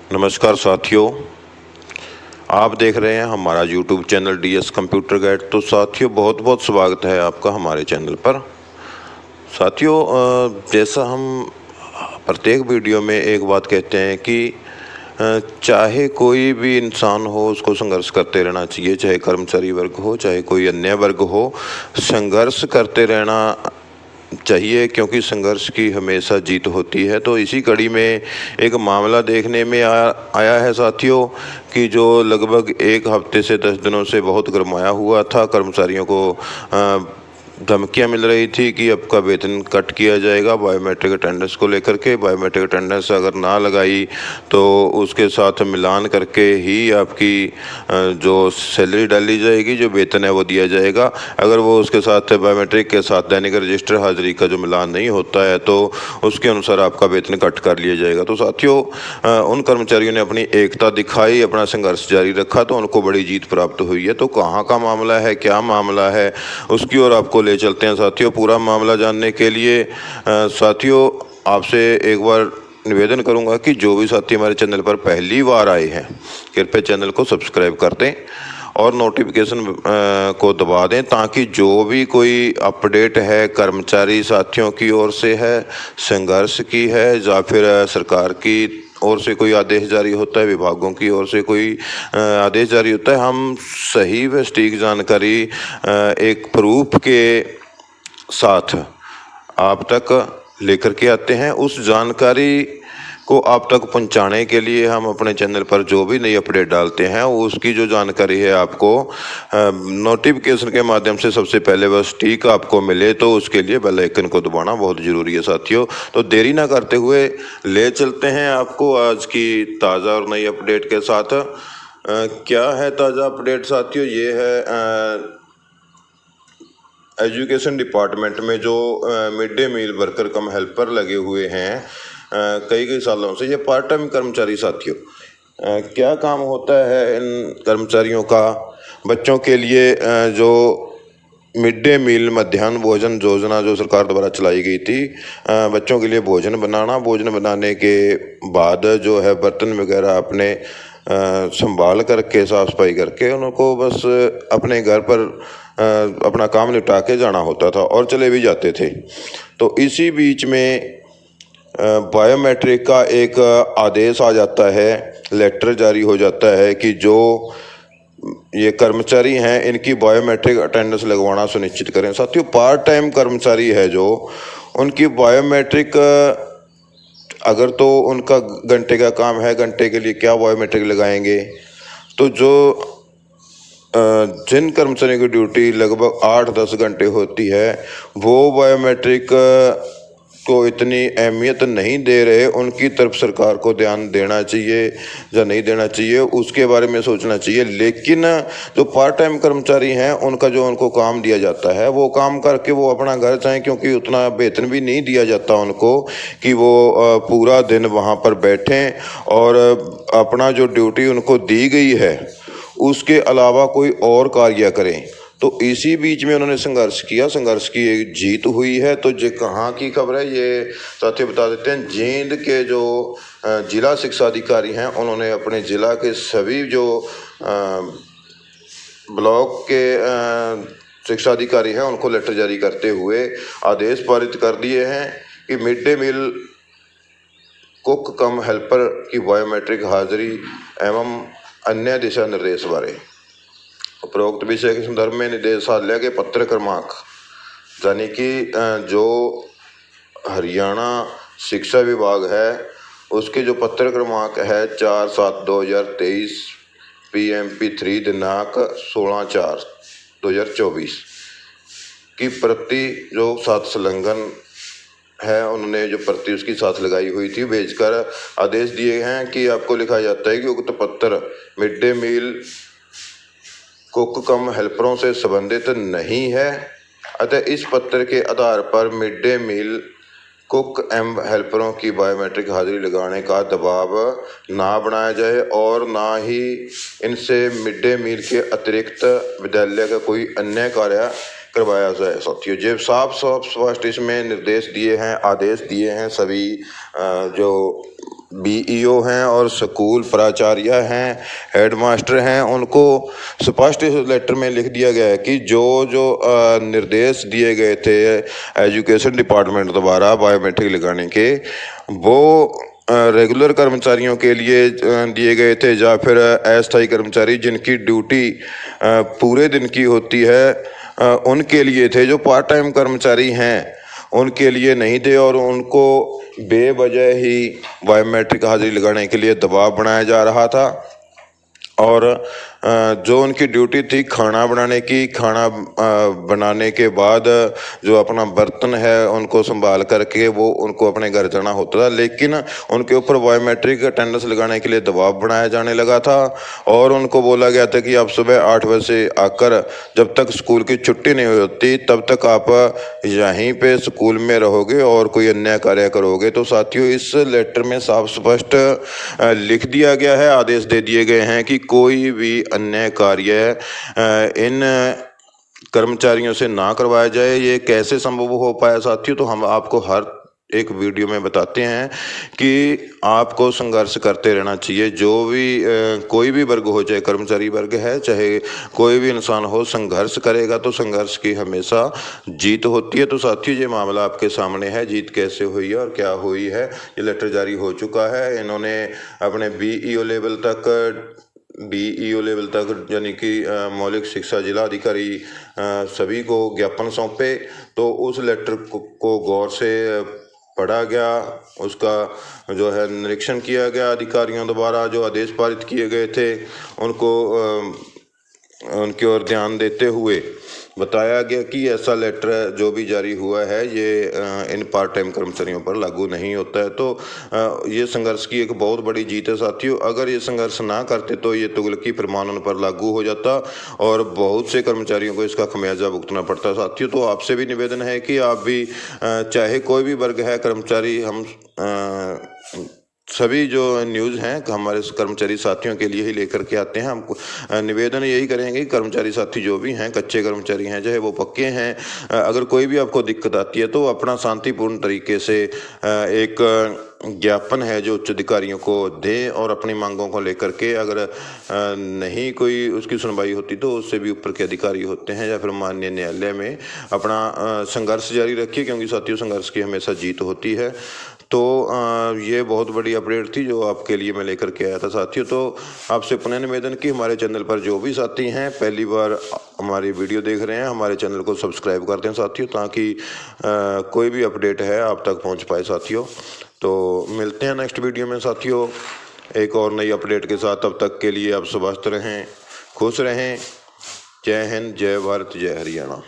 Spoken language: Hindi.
नमस्कार साथियों, आप देख रहे हैं हमारा YouTube channel DS computer guide. तो साथियों, बहुत बहुत स्वागत है आपका हमारे चैनल पर। साथियों, जैसा हम प्रत्येक वीडियो में एक बात कहते हैं कि चाहे कोई भी इंसान हो, उसको संघर्ष करते रहना चाहिए। चाहे कर्मचारी वर्ग हो, चाहे कोई अन्य वर्ग हो, संघर्ष करते रहना चाहिए, क्योंकि संघर्ष की हमेशा जीत होती है। तो इसी कड़ी में एक मामला देखने में आया है साथियों, कि जो लगभग एक हफ्ते से 10 दिनों से बहुत गरमाया हुआ था। कर्मचारियों को धमकियां मिल रही थी कि आपका वेतन कट किया जाएगा बायोमेट्रिक अटेंडेंस को लेकर के। बायोमेट्रिक अटेंडेंस अगर ना लगाई तो उसके साथ मिलान करके ही आपकी जो सैलरी डाली जाएगी, जो वेतन है वो दिया जाएगा। अगर वो उसके साथ बायोमेट्रिक के साथ दैनिक रजिस्टर हाजिरी का जो मिलान नहीं होता है तो उसके अनुसार आपका वेतन कट कर लिया जाएगा। तो साथियों, उन कर्मचारियों ने अपनी एकता दिखाई, अपना संघर्ष जारी रखा, तो उनको बड़ी जीत प्राप्त हुई है। तो कहाँ का मामला है, क्या मामला है, उसकी ओर आपको ले चलते हैं साथियों। पूरा मामला जानने के लिए साथियों, आपसे एक बार निवेदन करूंगा कि जो भी साथी हमारे चैनल पर पहली बार आए हैं, कृपया चैनल को सब्सक्राइब कर दें और नोटिफिकेशन को दबा दें, ताकि जो भी कोई अपडेट है कर्मचारी साथियों की ओर से है, संघर्ष की है, या फिर सरकार की ओर से कोई आदेश जारी होता है, विभागों की ओर से कोई आदेश जारी होता है, हम सही व सटीक जानकारी एक प्रूफ के साथ आप तक लेकर के आते हैं। उस जानकारी को आप तक पहुंचाने के लिए हम अपने चैनल पर जो भी नई अपडेट डालते हैं, उसकी जो जानकारी है आपको नोटिफिकेशन के माध्यम से सबसे पहले वह सटीक आपको मिले, तो उसके लिए बेल आइकन को दबाना बहुत ज़रूरी है साथियों। तो देरी ना करते हुए ले चलते हैं आपको आज की ताज़ा और नई अपडेट के साथ। क्या है ताज़ा अपडेट साथियों? ये है एजुकेशन डिपार्टमेंट में जो मिड डे मील वर्कर कम हेल्पर लगे हुए हैं कई सालों से, ये पार्ट टाइम कर्मचारी साथियों। क्या काम होता है इन कर्मचारियों का? बच्चों के लिए जो मिड डे मील मध्याह्न भोजन योजना जो सरकार द्वारा चलाई गई थी, बच्चों के लिए भोजन बनाना, भोजन बनाने के बाद जो है बर्तन वगैरह अपने संभाल करके, साफ सफाई करके, उनको बस अपने घर पर अपना काम निपटा के जाना होता था और चले भी जाते थे। तो इसी बीच में बायोमेट्रिक का एक आदेश आ जाता है, लेटर जारी हो जाता है कि जो ये कर्मचारी हैं इनकी बायोमेट्रिक अटेंडेंस लगवाना सुनिश्चित करें। साथियों, पार्ट टाइम कर्मचारी है जो, उनकी बायोमेट्रिक अगर तो उनका घंटे का काम है, घंटे के लिए क्या बायोमेट्रिक लगाएंगे? तो जो जिन कर्मचारियों की ड्यूटी लगभग 8-10 घंटे होती है, वो बायोमेट्रिक को इतनी अहमियत नहीं दे रहे। उनकी तरफ सरकार को ध्यान देना चाहिए या नहीं देना चाहिए, उसके बारे में सोचना चाहिए। लेकिन जो पार्ट टाइम कर्मचारी हैं, उनका जो उनको काम दिया जाता है, वो काम करके वो अपना घर जाएं, क्योंकि उतना वेतन भी नहीं दिया जाता उनको कि वो पूरा दिन वहाँ पर बैठें और अपना जो ड्यूटी उनको दी गई है उसके अलावा कोई और कार्य करें। तो इसी बीच में उन्होंने संघर्ष किया, संघर्ष की एक जीत हुई है। तो ये कहाँ की खबर है ये साथियों बता देते हैं। जींद के जो जिला शिक्षा अधिकारी हैं, उन्होंने अपने जिला के सभी जो ब्लॉक के शिक्षा अधिकारी हैं उनको लेटर जारी करते हुए आदेश पारित कर दिए हैं कि मिड डे मील कुक कम हेल्पर की बायोमेट्रिक हाजिरी एवं अन्य दिशा निर्देश बारे उपरोक्त विषय के संदर्भ में निदेशालय के पत्र क्रमांक, यानी कि जो हरियाणा शिक्षा विभाग है उसके जो पत्र क्रमांक है 4/7/2023 PMP 3 दिनांक 16/4/2024 की प्रति जो साथ संलग्न है, उन्होंने जो प्रति उसकी साथ लगाई हुई थी भेजकर आदेश दिए हैं कि आपको लिखा जाता है कि उक्त पत्र मिड डे मील कुक कम हेल्परों से संबंधित नहीं है, अतः इस पत्र के आधार पर मिड डे मील कुक एवं हेल्परों की बायोमेट्रिक हाजिरी लगाने का दबाव ना बनाया जाए और ना ही इनसे मिड डे मील के अतिरिक्त विद्यालय का कोई अन्य कार्य करवाया जाए साथियों। जो साफ साफ स्पष्ट इसमें निर्देश दिए हैं, आदेश दिए हैं सभी जो बीईओ हैं और स्कूल प्राचार्य हैं, हेडमास्टर हैं, उनको स्पष्ट इस लेटर में लिख दिया गया है कि जो जो निर्देश दिए गए थे एजुकेशन डिपार्टमेंट द्वारा बायोमेट्रिक लगाने के, वो रेगुलर कर्मचारियों के लिए दिए गए थे या फिर अस्थायी कर्मचारी जिनकी ड्यूटी पूरे दिन की होती है उनके लिए थे। जो पार्ट टाइम कर्मचारी हैं उनके लिए नहीं थे और उनको बेवजह ही बायोमेट्रिक हाजिरी लगाने के लिए दबाव बनाया जा रहा था। और जो उनकी ड्यूटी थी खाना बनाने की, खाना बनाने के बाद जो अपना बर्तन है उनको संभाल करके वो उनको अपने घर जाना होता था, लेकिन उनके ऊपर बायोमेट्रिक अटेंडेंस लगाने के लिए दबाव बनाया जाने लगा था और उनको बोला गया था कि आप सुबह 8 बजे से आकर जब तक स्कूल की छुट्टी नहीं होती तब तक आप यहीं पे स्कूल में रहोगे और कोई अन्य कार्य करोगे। तो साथियों, इस लेटर में साफ स्पष्ट लिख दिया गया है, आदेश दे दिए गए हैं कि कोई भी अन्य कार्य इन कर्मचारियों से ना करवाया जाए। ये कैसे संभव हो पाया साथियों, तो हम आपको हर एक वीडियो में बताते हैं कि आपको संघर्ष करते रहना चाहिए। जो भी कोई भी वर्ग हो, चाहे कर्मचारी वर्ग है चाहे कोई भी इंसान हो, संघर्ष करेगा तो संघर्ष की हमेशा जीत होती है। तो साथियों, ये मामला आपके सामने है, जीत कैसे हुई है और क्या हुई है। ये लेटर जारी हो चुका है, इन्होंने अपने बीईओ लेवल तक यानी कि मौलिक शिक्षा जिला अधिकारी सभी को ज्ञापन सौंपे। तो उस लेटर को गौर से पढ़ा गया, उसका जो है निरीक्षण किया गया अधिकारियों द्वारा। जो आदेश पारित किए गए थे उनको उनकी ओर ध्यान देते हुए बताया गया कि ऐसा लेटर जो भी जारी हुआ है ये इन पार्ट टाइम कर्मचारियों पर लागू नहीं होता है। तो ये संघर्ष की एक बहुत बड़ी जीत है साथियों। अगर ये संघर्ष ना करते तो ये तुगलकी फरमान उन पर लागू हो जाता और बहुत से कर्मचारियों को इसका खमियाजा भुगतना पड़ता साथियों। तो आपसे भी निवेदन है कि आप भी चाहे कोई भी वर्ग है कर्मचारी, हम सभी जो न्यूज़ हैं हमारे कर्मचारी साथियों के लिए ही लेकर के आते हैं। हम निवेदन यही करेंगे कि कर्मचारी साथी जो भी हैं, कच्चे कर्मचारी हैं चाहे वो पक्के हैं, अगर कोई भी आपको दिक्कत आती है तो अपना शांतिपूर्ण तरीके से एक ज्ञापन है जो उच्च अधिकारियों को दें और अपनी मांगों को लेकर के, अगर नहीं कोई उसकी सुनवाई होती तो उससे भी ऊपर के अधिकारी होते हैं या फिर माननीय न्यायालय में अपना संघर्ष जारी रखिए, क्योंकि साथियों संघर्ष की हमेशा जीत होती है। तो ये बहुत बड़ी अपडेट थी जो आपके लिए मैं लेकर के आया था साथियों। तो आपसे पुनः निवेदन कि हमारे चैनल पर जो भी साथी हैं पहली बार हमारी वीडियो देख रहे हैं, हमारे चैनल को सब्सक्राइब कर दें साथियों, ताकि कोई भी अपडेट है आप तक पहुंच पाए साथियों। तो मिलते हैं नेक्स्ट वीडियो में साथियों एक और नई अपडेट के साथ। तब तक के लिए आप स्वस्थ रहें, खुश रहें। जय हिंद, जय भारत, जय हरियाणा।